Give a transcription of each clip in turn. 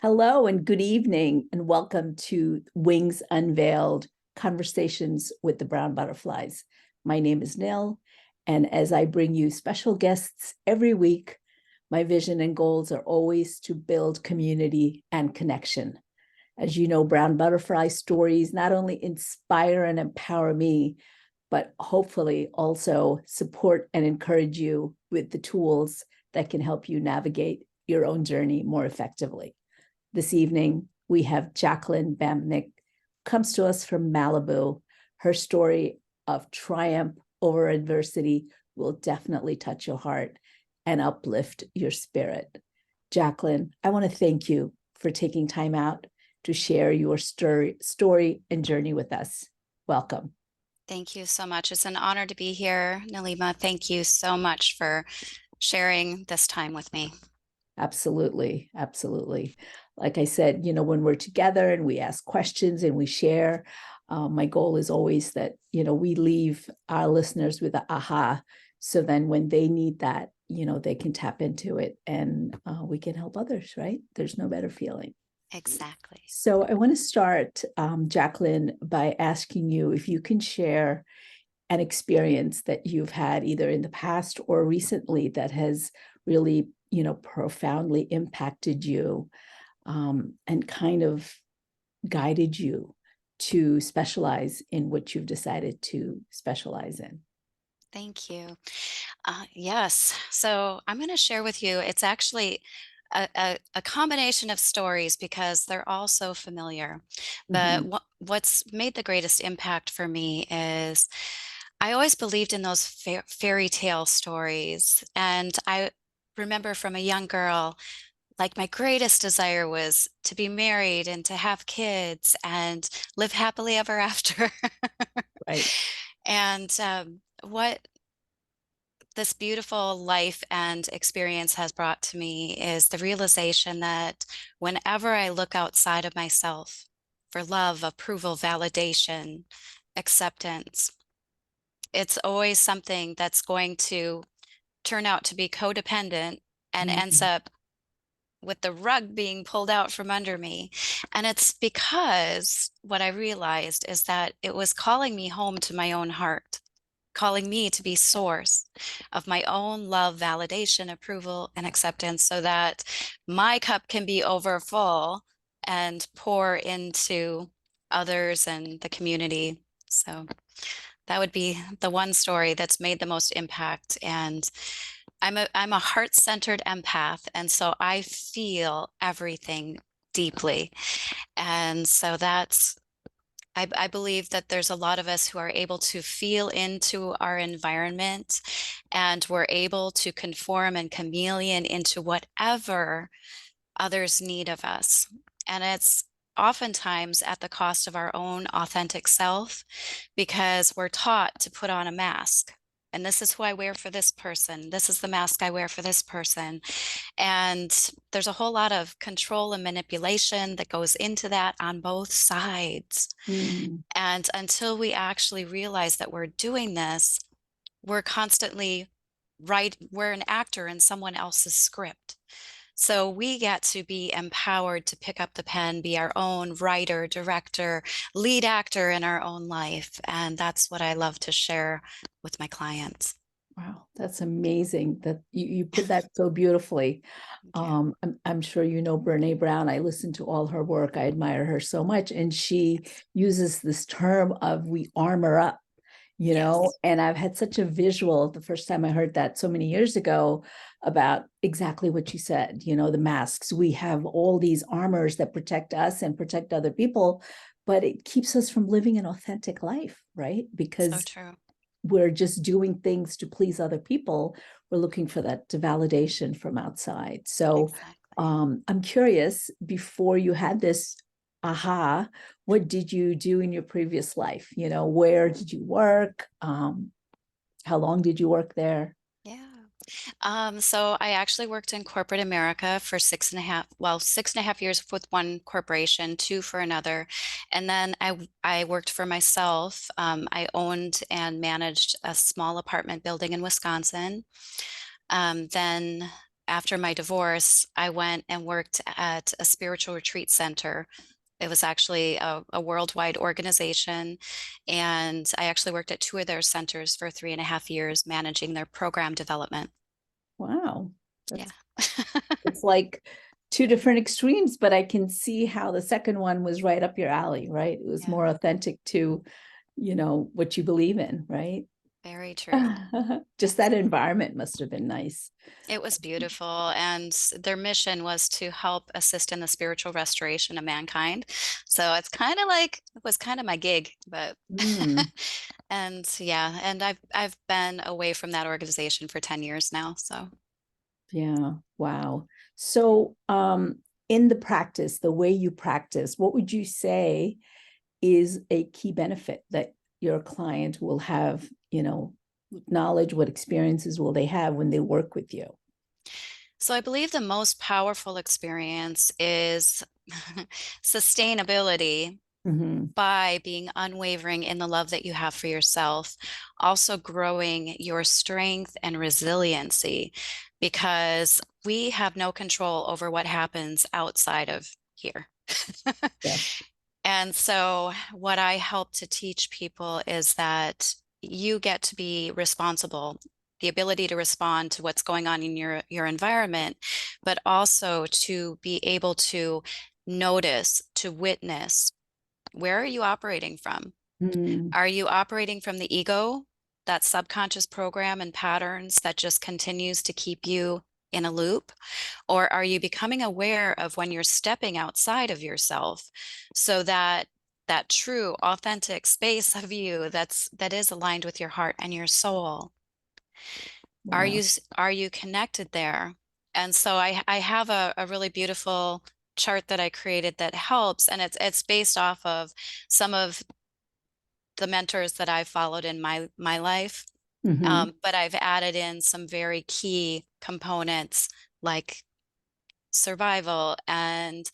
Hello and good evening, and welcome to Wings Unveiled Conversations with the Brown Butterflies. My name is Nil, and as I bring you special guests every week, my vision and goals are always to build community and connection. As you know, Brown Butterfly stories not only inspire and empower me, but hopefully also support and encourage you with the tools that can help you navigate your own journey more effectively. This evening, we have Jacqueline Bamnick, comes to us from Malibu. Her story of triumph over adversity will definitely touch your heart and uplift your spirit. Jacqueline, I want to thank you for taking time out to share your story and journey with us. Welcome. Thank you so much. It's an honor to be here, Nilima. Thank you so much for sharing this time with me. Absolutely. Absolutely. Like I said, when we're together and we ask questions and we share, my goal is always that, we leave our listeners with a aha. So then when they need that, they can tap into it and we can help others, right? There's no better feeling. Exactly. So I want to start, Jacqueline, by asking you if you can share an experience that you've had either in the past or recently that has really, profoundly impacted you, and kind of guided you to specialize in what you've decided to specialize in. Thank you. Yes. So I'm going to share with you, it's actually a combination of stories because they're all so familiar. But Mhm. what's made the greatest impact for me is I always believed in those fairy tale stories. And I remember from a young girl, like my greatest desire was to be married and to have kids and live happily ever after. Right. And what this beautiful life and experience has brought to me is the realization that whenever I look outside of myself for love, approval, validation, acceptance, it's always something that's going to turn out to be codependent and ends Mhm. up with the rug being pulled out from under me. And it's because what I realized is that it was calling me home to my own heart, calling me to be source of my own love, validation, approval, and acceptance so that my cup can be over full and pour into others and the community. So that would be the one story that's made the most impact. And I'm a heart-centered empath, and so I feel everything deeply. And so that's I believe that there's a lot of us who are able to feel into our environment and we're able to conform and chameleon into whatever others need of us. And it's oftentimes at the cost of our own authentic self because we're taught to put on a mask. And this is who I wear for this person. This is the mask I wear for this person. And there's a whole lot of control and manipulation that goes into that on both sides. Mm. And until we actually realize that we're doing this, we're constantly we're an actor in someone else's script. So we get to be empowered to pick up the pen, be our own writer, director, lead actor in our own life. And that's what I love to share with my clients. Wow, that's amazing that you put that so beautifully. Thank you. I'm sure you know Brene Brown. I listen to all her work. I admire her so much. And she uses this term of we armor up, Yes, and I've had such a visual the first time I heard that so many years ago about exactly what you said, the masks. We have all these armors that protect us and protect other people, but it keeps us from living an authentic life, right? so Because true. we're just doing things to please other people. We're looking for that validation from outside. So Exactly. I'm curious, before you had this aha, what did you do in your previous life? Where did you work? How long did you work there? Yeah. So I actually worked in corporate America for 6.5 years with one corporation, two for another. And then I worked for myself. I owned and managed a small apartment building in Wisconsin. Then after my divorce, I went and worked at a spiritual retreat center. It was actually a worldwide organization. And I actually worked at two of their centers for 3.5 years, managing their program development. Wow. Yeah. That's it's like two different extremes, but I can see how the second one was right up your alley, right? It was Yeah, more authentic to, what you believe in, right? very true. Just Yes. that environment must have been nice. It was beautiful, and their mission was to help assist in the spiritual restoration of mankind. So it's kind of like it was kind of my gig, but Mm, and yeah, and I've been away from that organization for 10 years now. So yeah. Wow. So, in the practice, the way you practice, what would you say is a key benefit that your client will have, knowledge, what experiences will they have when they work with you? I believe the most powerful experience is sustainability Hmm. by being unwavering in the love that you have for yourself, also growing your strength and resiliency, because we have no control over what happens outside of here. Yes. And so, what I help to teach people is that you get to be responsible, the ability to respond to what's going on in your environment, but also to be able to notice, to witness, where are you operating from? Mm, Are you operating from the ego, that subconscious program and patterns that just continues to keep you in a loop? Or are you becoming aware of when you're stepping outside of yourself so that that true, authentic space of you that is aligned with your heart and your soul? wow. Are you connected there? And so I have a really beautiful chart that I created that helps, and it's based off of some of the mentors that I've followed in my life. Hmm. But I've added in some very key components like survival and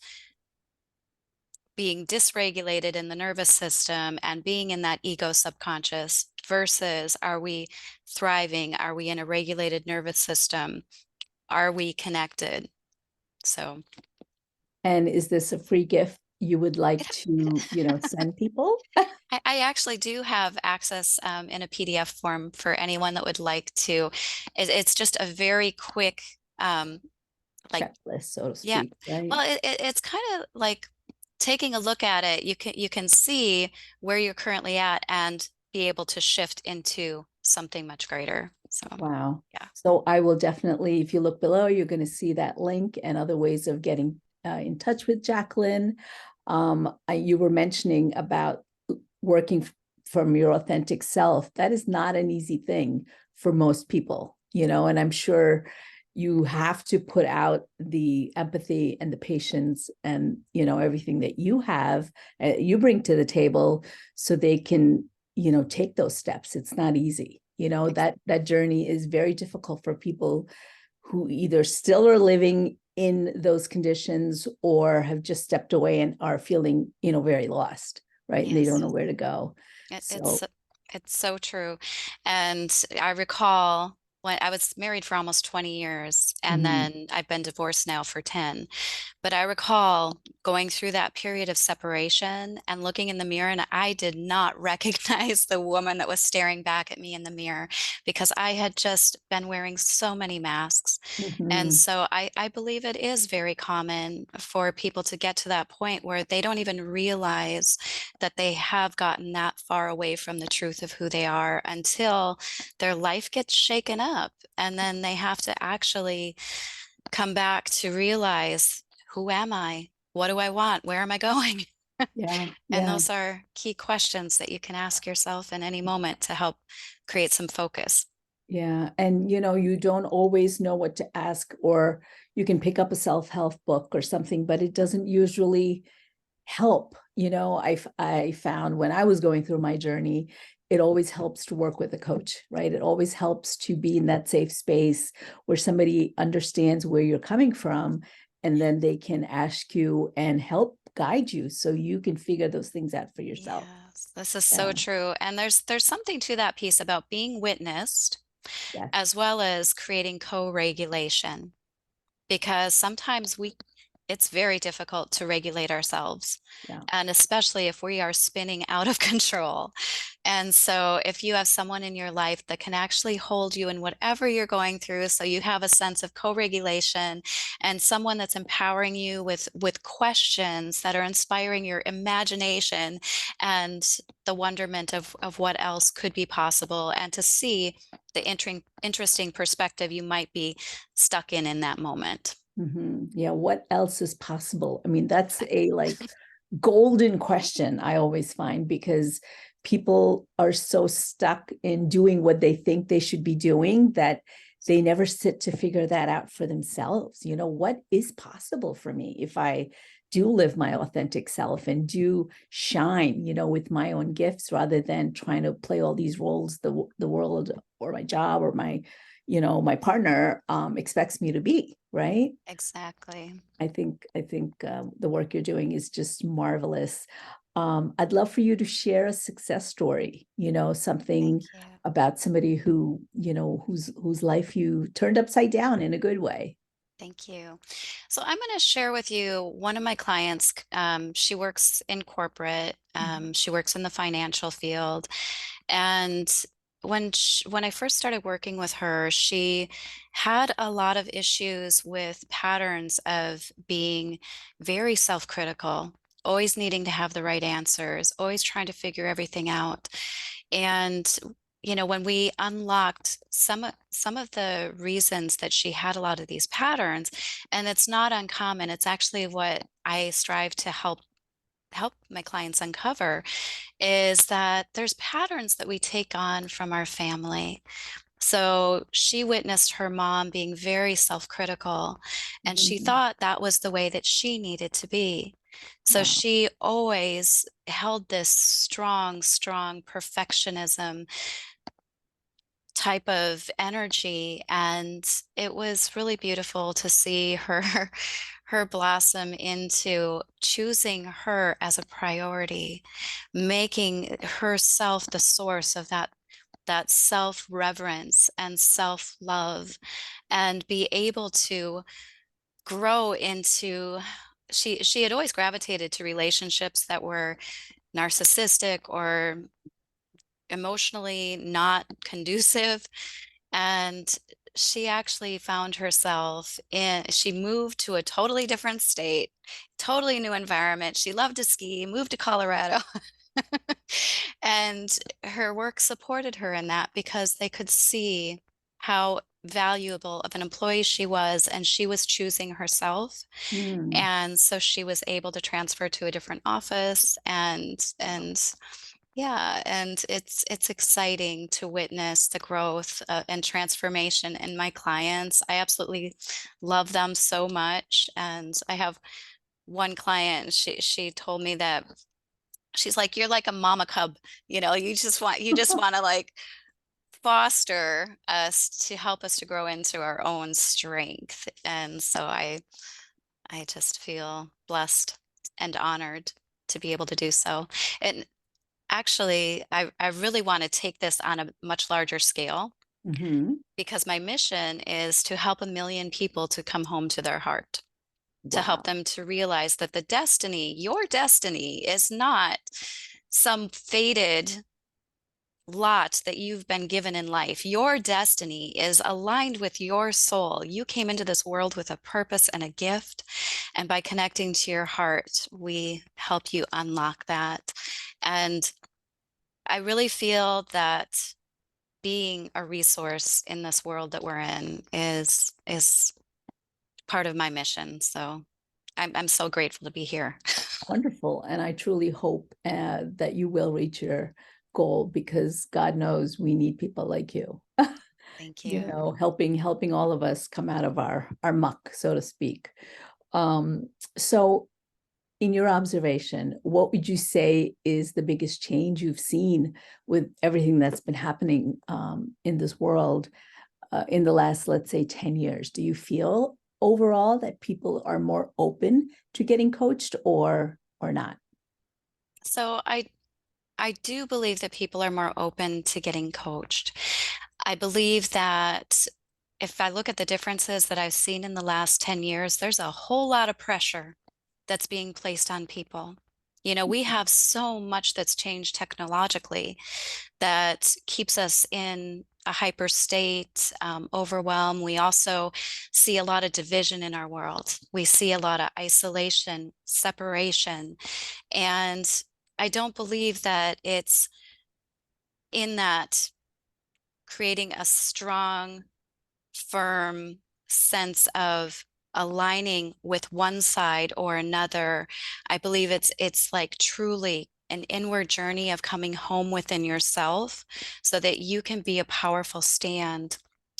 being dysregulated in the nervous system and being in that ego subconscious versus are we thriving? Are we in a regulated nervous system? Are we connected? So And is this a free gift you would like to, send people? I actually do have access in a PDF form for anyone that would like to. It's just a very quick, like, Checklist, so to yeah. speak, right? Well, it's kind of like taking a look at it. You can see where you're currently at and be able to shift into something much greater. So, Wow. yeah. So I will definitely, if you look below, you're going to see that link and other ways of getting in touch with Jacqueline. You were mentioning about working from your authentic self. That is not an easy thing for most people, and I'm sure you have to put out the empathy and the patience and, everything that you have, you bring to the table so they can, take those steps. It's not easy. That journey is very difficult for people who either still are living in those conditions or have just stepped away and are feeling, very lost, right? And they don't Yes. know where to go. It, So, it's so true. And I recall when I was married for almost 20 years, and mhm, then I've been divorced now for 10. But I recall going through that period of separation and looking in the mirror, and I did not recognize the woman that was staring back at me in the mirror because I had just been wearing so many masks. And mhm, so I believe it is very common for people to get to that point where they don't even realize that they have gotten that far away from the truth of who they are until their life gets shaken up. And then they have to actually come back to realize, who am I? What do I want? Where am I going? yeah, And yeah. those are key questions that you can ask yourself in any moment to help create some focus. Yeah. And you don't always know what to ask, or you can pick up a self-help book or something, but it doesn't usually help. I found when I was going through my journey, it always helps to work with a coach, right? It always helps to be in that safe space where somebody understands where you're coming from, and then they can ask you and help guide you so you can figure those things out for yourself. Yes, this is so Yeah. true. And there's something to that piece about being witnessed Yes. as well as creating co-regulation. because sometimes it's very difficult to regulate ourselves. Yeah. And especially if we are spinning out of control. And so if you have someone in your life that can actually hold you in whatever you're going through, so you have a sense of co-regulation, and someone that's empowering you with questions that are inspiring your imagination and the wonderment of what else could be possible, and to see the interesting perspective you might be stuck in that moment. Yeah. What else is possible? I mean, that's a like golden question I always find, because people are so stuck in doing what they think they should be doing that they never sit to figure that out for themselves. What is possible for me if I do live my authentic self and do shine, with my own gifts, rather than trying to play all these roles the world or my job or my partner expects me to be, right? Exactly. I think the work you're doing is just marvelous. I'd love for you to share a success story, Thank something you. about somebody whose life you turned upside down in a good way. Thank you. So I'm going to share with you one of my clients. She works in corporate. Mhm. She works in the financial field. And when I first started working with her, she had a lot of issues with patterns of being very self-critical, always needing to have the right answers, always trying to figure everything out. And when we unlocked some of the reasons that she had a lot of these patterns, and it's not uncommon, it's actually what I strive to help my clients uncover, is that there's patterns that we take on from our family. So she witnessed her mom being very self-critical, and she Mhm. thought that was the way that she needed to be. So Wow. she always held this strong perfectionism type of energy, and it was really beautiful to see her her blossom into choosing her as a priority, making herself the source of that self-reverence and self-love, and be able to grow into, she had always gravitated to relationships that were narcissistic or emotionally not conducive. And she actually found herself she moved to a totally different state, totally new environment. She loved to ski, moved to Colorado. And her work supported her in that, because they could see how valuable of an employee she was, and she was choosing herself. Mm. And so she was able to transfer to a different office, and yeah, and it's exciting to witness the growth and transformation in my clients. I absolutely love them so much. And I have one client, she told me that she's like, you're like a mama cub, you just want to like foster us to help us to grow into our own strength. And so I just feel blessed and honored to be able to do so. And actually, I really want to take this on a much larger scale, Mhm. because my mission is to help 1 million people to come home to their heart, to help Wow. them to realize that your destiny is not some fated lot that you've been given in life. Your destiny is aligned with your soul. You came into this world with a purpose and a gift. And by connecting to your heart, we help you unlock that. And I really feel that being a resource in this world that we're in is part of my mission. So I'm so grateful to be here. Wonderful. And I truly hope that you will reach your goal, because God knows we need people like you. Thank you. Helping all of us come out of our muck, so to speak. Um, so in your observation, what would you say is the biggest change you've seen with everything that's been happening in this world in the last, let's say, 10 years? Do you feel overall that people are more open to getting coached, or not? So I do believe that people are more open to getting coached. I believe that if I look at the differences that I've seen in the last 10 years, there's a whole lot of pressure that's being placed on people. You know, we have so much that's changed technologically that keeps us in a hyper state, overwhelm. We also see a lot of division in our world. We see a lot of isolation, separation. And I don't believe that it's in that creating a strong, firm sense of aligning with one side or another. I believe it's like truly an inward journey of coming home within yourself so that you can be a powerful stand.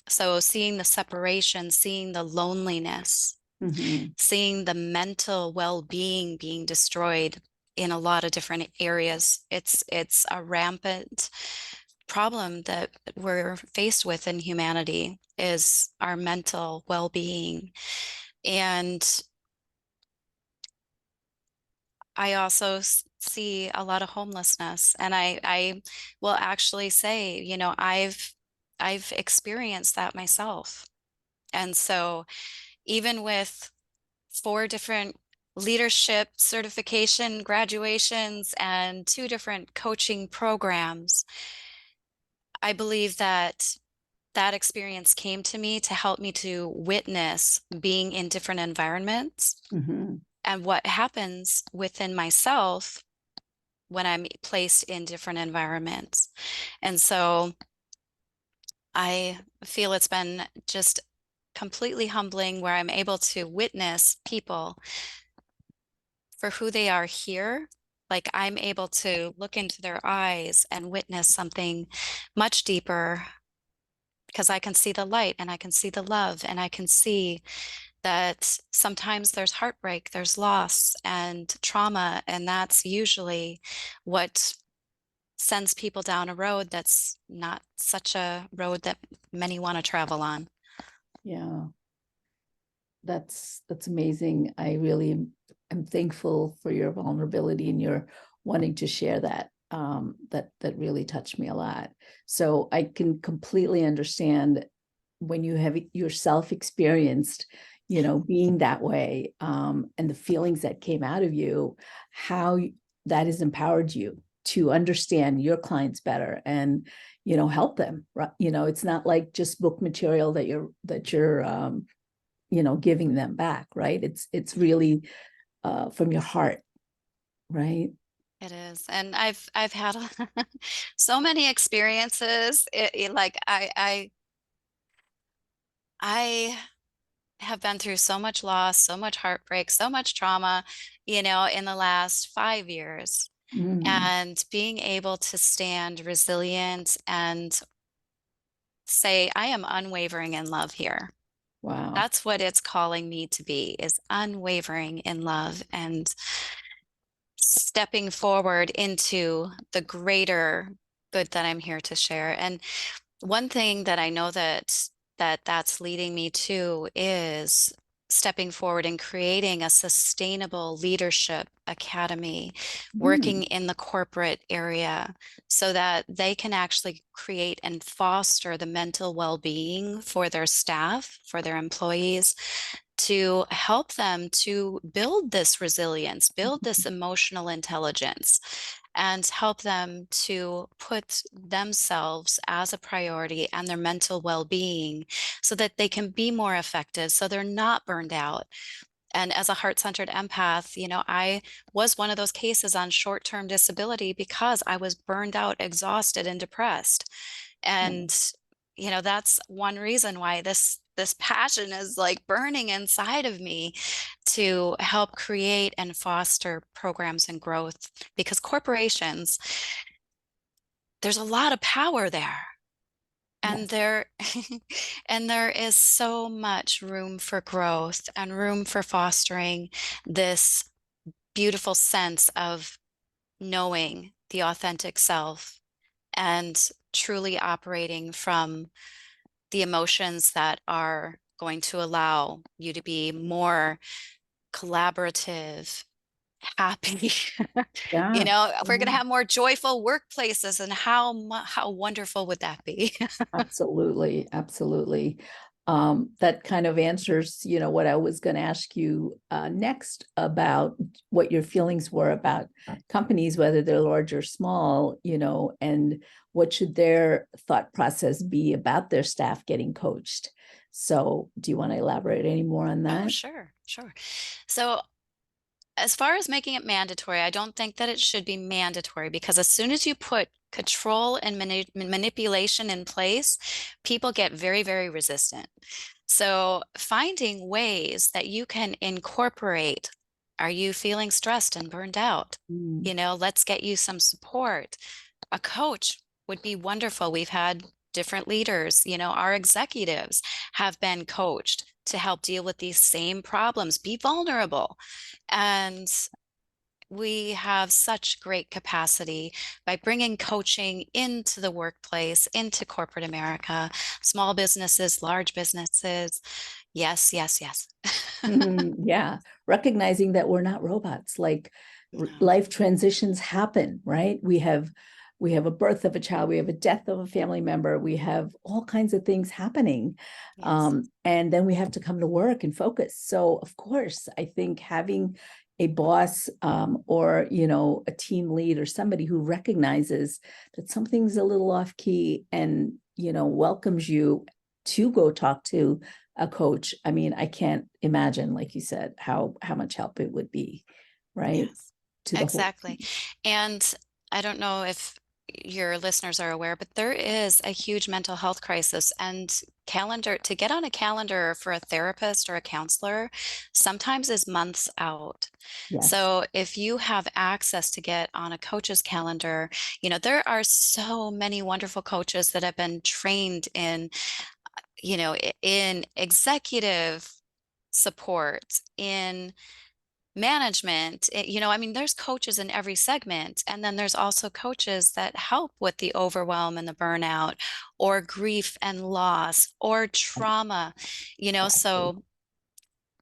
So seeing the separation, seeing the loneliness, Mhm. seeing the mental well-being being destroyed in a lot of different areas. It's a rampant problem that we're faced with in humanity is our mental well-being. And I also see a lot of homelessness. And I will actually say, you know, I've experienced that myself. And so even with 4 different leadership certification graduations and 2 different coaching programs, I believe that that experience came to me to help me to witness being in different environments Mhm. and what happens within myself when I'm placed in different environments. And so I feel it's been just completely humbling where I'm able to witness people for who they are here. Like I'm able to look into their eyes and witness something much deeper because I can see the light and I can see the love and I can see that sometimes there's heartbreak, there's loss and trauma, and that's usually what sends people down a road that's not such a road that many want to travel on. Yeah. That's amazing. I really am thankful for your vulnerability and your wanting to share that. That really touched me a lot. So I can completely understand when you have yourself experienced, being that way, and the feelings that came out of you, how that has empowered you to understand your clients better and help them. Right? It's not like just book material that you're giving them back, right? It's really from your heart, right? It is. And I've had so many experiences. Like I have been through so much loss, so much heartbreak, so much trauma, you know, in the last 5 years. Mm, And being able to stand resilient and say, I am unwavering in love here. wow. That's what it's calling me to be, is unwavering in love and stepping forward into the greater good that I'm here to share. And one thing that I know that's leading me to is stepping forward and creating a sustainable leadership academy, working Mm, in the corporate area so that they can actually create and foster the mental well-being for their staff, for their employees, to help them to build this resilience, build this emotional intelligence, and help them to put themselves as a priority and their mental well being so that they can be more effective, so they're not burned out. And as a heart centered empath, you know, I was one of those cases on short term disability because I was burned out, exhausted, and depressed. yeah, And, you know, that's one reason why this passion is like burning inside of me to help create and foster programs and growth because corporations, there's a lot of power there. And yes, there and there is so much room for growth and room for fostering this beautiful sense of knowing the authentic self and truly operating from the emotions that are going to allow you to be more collaborative, happy. You yeah, know, if we're going yeah, to have more joyful workplaces, and how wonderful would that be? absolutely, absolutely. that kind of answers, what I was going to ask you next about what your feelings were about companies, whether they're large or small, and what should their thought process be about their staff getting coached. So do you want to elaborate any more on Oh, that? sure, sure. So as far as making it mandatory, I don't think that it should be mandatory, because as soon as you put control and manipulation in place, people get very, very resistant. So finding ways that you can incorporate, are you feeling stressed and burned out? Mm, Let's get you some support. A coach would be wonderful. We've had different leaders, our executives have been coached to help deal with these same problems. Be vulnerable. And we have such great capacity by bringing coaching into the workplace, into corporate America, small businesses, large businesses. Yes, yes, yes. yeah, recognizing that we're not robots. Like No. life transitions happen, right? We have a birth of a child, we have a death of a family member, we have all kinds of things happening, Yes. and then we have to come to work and focus. So, of course, I think having a boss, or a team lead or somebody who recognizes that something's a little off key and welcomes you to go talk to a coach. I mean, I can't imagine, like you said, how much help it would be, right? Yes, To the whole exactly. And I don't know if your listeners are aware, but there is a huge mental health crisis, and to get on a calendar for a therapist or a counselor sometimes is months out. yes. So if you have access to get on a coach's calendar, there are so many wonderful coaches that have been trained in executive support, in management. I mean, there's coaches in every segment, and then there's also coaches that help with the overwhelm and the burnout, or grief and loss, or trauma, Exactly. so,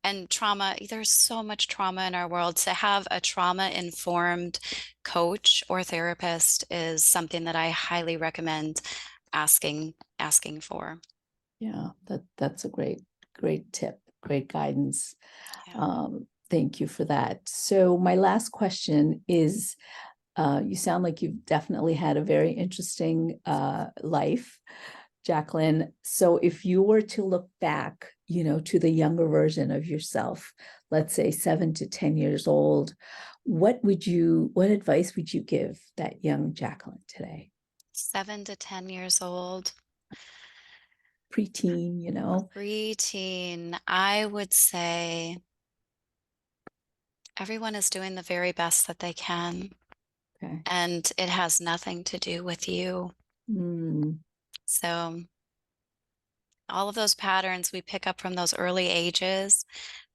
and trauma, there's so much trauma in our world. To have a trauma informed coach or therapist is something that I highly recommend asking for. Yeah, that's a great tip, great guidance. Yeah. Thank you for that. So my last question is, you sound like you've definitely had a very interesting life, Jacqueline. So if you were to look back, to the younger version of yourself, let's say 7 to 10 years old, what advice would you give that young Jacqueline today? 7 to 10 years old. Preteen. Preteen, I would say everyone is doing the very best that they can, Okay. and it has nothing to do with you. Mm, So, all of those patterns we pick up from those early ages,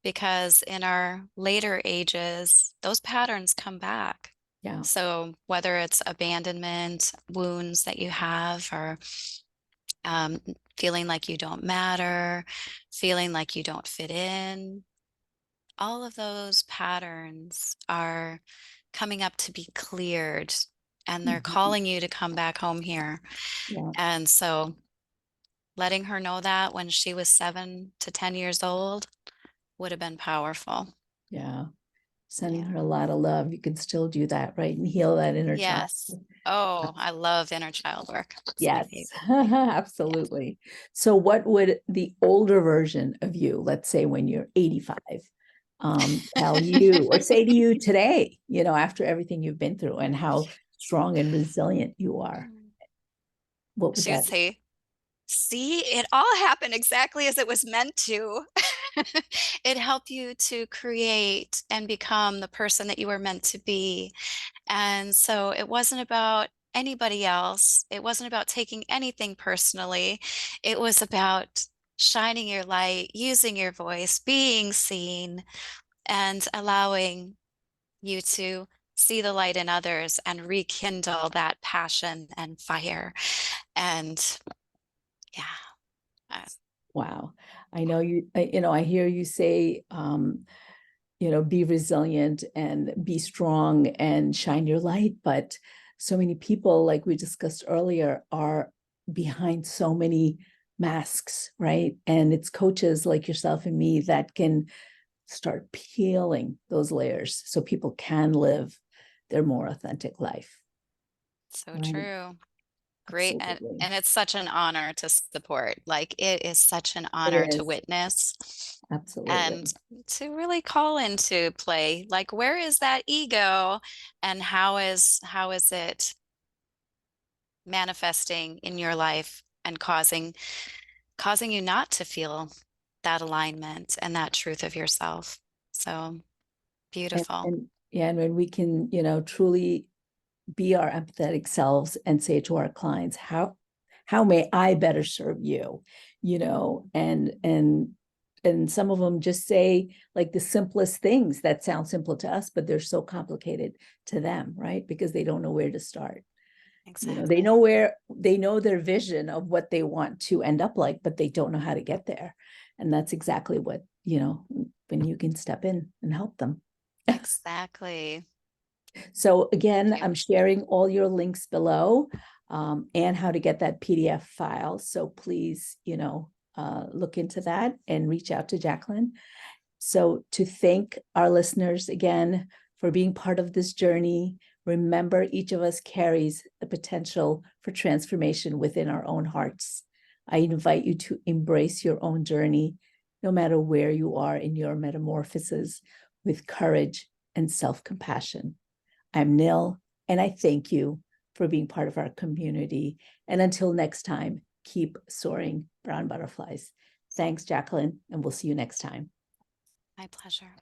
because in our later ages, those patterns come back. yeah. So, whether it's abandonment wounds that you have, or um, feeling like you don't matter, feeling like you don't fit in, all of those patterns are coming up to be cleared, and they're Mhm. calling you to come back home here. Yeah. And so letting her know that when she was 7 to 10 years old would have been powerful. Yeah. Sending Yeah. her a lot of love. You can still do that, right? And heal that inner child. Yes. Oh, I love inner child work. It's my Yes, favorite. absolutely. So what would the older version of you, let's say when you're 85, tell you or say to you today, after everything you've been through and how strong and resilient you are? What would She would that? say, see, it all happened exactly as it was meant to. It helped you to create and become the person that you were meant to be. And so it wasn't about anybody else. It wasn't about taking anything personally. It was about shining your light, using your voice, being seen, and allowing you to see the light in others and rekindle that passion and fire. And yeah, uh, Wow. I know I hear you say, be resilient and be strong and shine your light. But so many people, like we discussed earlier, are behind so many masks, right? And it's coaches like yourself and me that can start peeling those layers so people can live their more authentic life. So Right? true. Great. Absolutely. And it's such an honor to support. Like it is such an It honor to is. witness and Absolutely. to really call into play, like where is that ego and how is it manifesting in your life and causing you not to feel that alignment and that truth of yourself. So beautiful. And yeah, and when we can, truly be our empathetic selves and say to our clients, how may I better serve you? And some of them just say like the simplest things that sound simple to us, but they're so complicated to them, right? Because they don't know where to start. Exactly. They know their vision of what they want to end up like, but they don't know how to get there. And that's exactly what, when you can step in and help them. Exactly. So Thank again, you. I'm sharing all your links below, and how to get that PDF file. So please, look into that and reach out to Jacqueline. So to thank our listeners again for being part of this journey, remember each of us carries the potential for transformation within our own hearts. I invite you to embrace your own journey, no matter where you are in your metamorphosis, with courage and self-compassion. I'm Nil, and I thank you for being part of our community. And until next time, keep soaring, brown butterflies. Thanks, Jacqueline, and we'll see you next time. My pleasure.